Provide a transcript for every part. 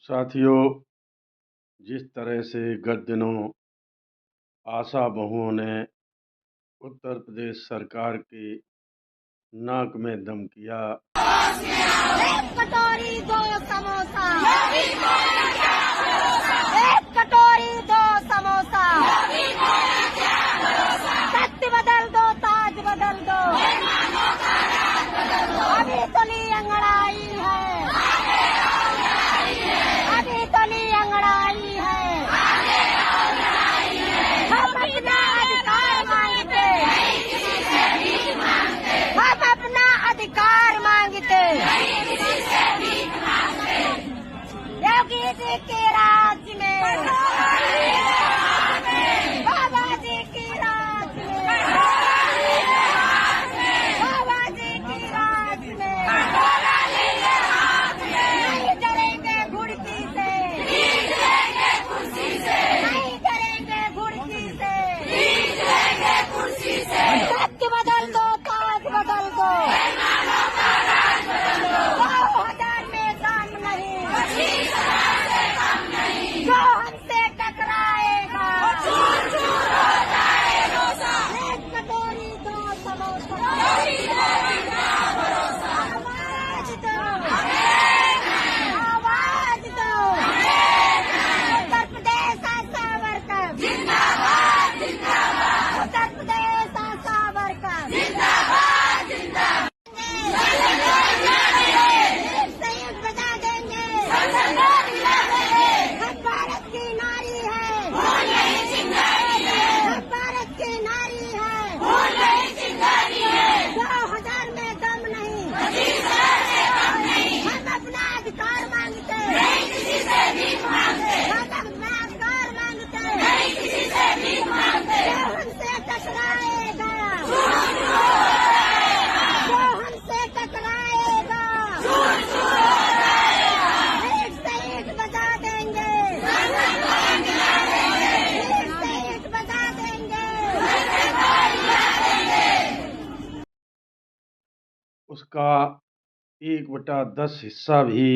साथियों, जिस तरह से गत दिनों आशा बहुओं ने उत्तर प्रदेश सरकार की नाक में दम किया, एक कटोरी दो समोसा, एक कटोरी दो समोसा, सत्य बदल दो, ताज बदल दो, अभी तली अंगड़ाई है, अभी तली अंगड़ाई है, हम अपना अधिकार मांगते, हम अपना अधिकार मांगते, योगी जी के राज में, बाबा जी की राज में, बाबा जी की राज में, नहीं करेंगे घुड़की से, नहीं करेंगे घुड़की से, सत्य बदल दो, ताज बदल दो, 2000 में काम नहीं, जो हमसे टकराएगा, एक कटोरी दो समोसा, आवाज दो, आवाज दो, उत्तर प्रदेश आशा वर्कर, उत्तर प्रदेश आशा वर्कर, संयुक्त बजा देंगे, हम भारत की नारी है, हम भारत की नारी है, 2000 में दम नहीं, हम अपना अधिकार मांगते, हम अपना अधिकार मांगते, जो हमसे टकराएगा, जो हमसे टकराएगा, एक से एक बजा देंगे, एक से एक बजा देंगे, उसका 1/10 हिस्सा भी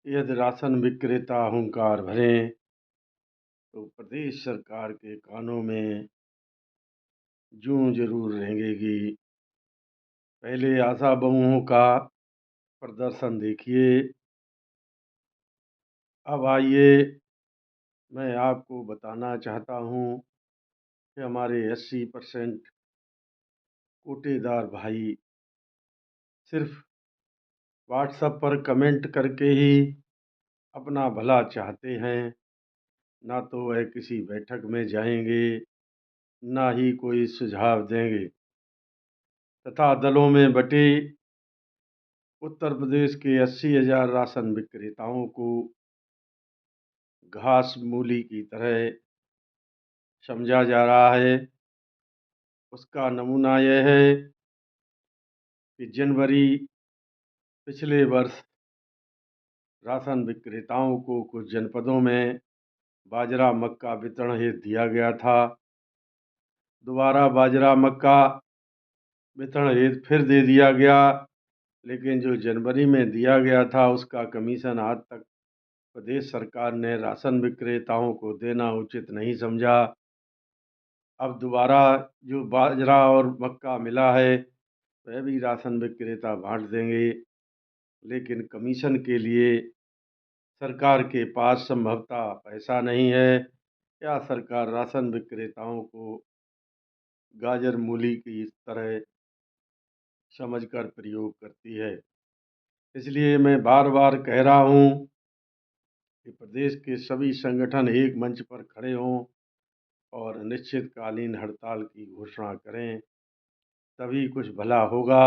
यदि राशन विक्रेता हुंकार भरें तो प्रदेश सरकार के कानों में जूं जरूर रेंगेगी। पहले आशा बहुओं का प्रदर्शन देखिए। अब आइए, मैं आपको बताना चाहता हूँ कि हमारे 80% कोटेदार भाई सिर्फ व्हाट्सएप पर कमेंट करके ही अपना भला चाहते हैं, ना तो वह किसी बैठक में जाएंगे, ना ही कोई सुझाव देंगे। तथा दलों में बटे उत्तर प्रदेश के 80,000 राशन विक्रेताओं को घास मूली की तरह समझा जा रहा है। उसका नमूना यह है कि जनवरी पिछले वर्ष राशन विक्रेताओं को कुछ जनपदों में बाजरा मक्का वितरण हेतु दिया गया था। दोबारा बाजरा मक्का वितरण हेतु फिर दे दिया गया, लेकिन जो जनवरी में दिया गया था उसका कमीशन आज तक प्रदेश सरकार ने राशन विक्रेताओं को देना उचित नहीं समझा। अब दोबारा जो बाजरा और मक्का मिला है वह भी राशन विक्रेता बांट देंगे, लेकिन कमीशन के लिए सरकार के पास संभवतः पैसा नहीं है, या सरकार राशन विक्रेताओं को गाजर मूली की तरह समझकर प्रयोग करती है। इसलिए मैं बार बार कह रहा हूँ कि प्रदेश के सभी संगठन एक मंच पर खड़े हों और अनिश्चितकालीन हड़ताल की घोषणा करें, तभी कुछ भला होगा।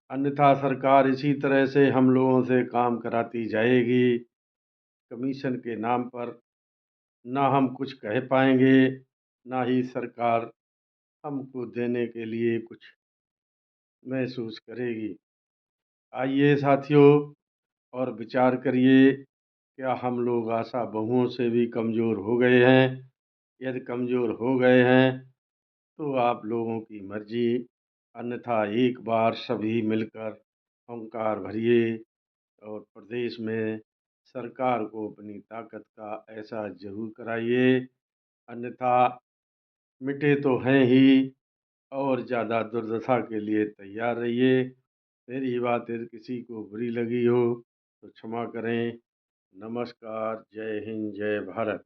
अन्यथा सरकार इसी तरह से हम लोगों से काम कराती जाएगी। कमीशन के नाम पर ना हम कुछ कह पाएंगे, ना ही सरकार हमको देने के लिए कुछ महसूस करेगी। आइए साथियों, और विचार करिए, क्या हम लोग आशा बहुओं से भी कमज़ोर हो गए हैं? यदि कमज़ोर हो गए हैं तो आप लोगों की मर्जी, अन्यथा एक बार सभी मिलकर हुंकार भरिए और प्रदेश में सरकार को अपनी ताकत का एहसास ज़रूर कराइए, अन्यथा मिटे तो हैं ही और ज़्यादा दुर्दशा के लिए तैयार रहिए। मेरी बात यदि किसी को बुरी लगी हो तो क्षमा करें। नमस्कार, जय हिंद, जय भारत।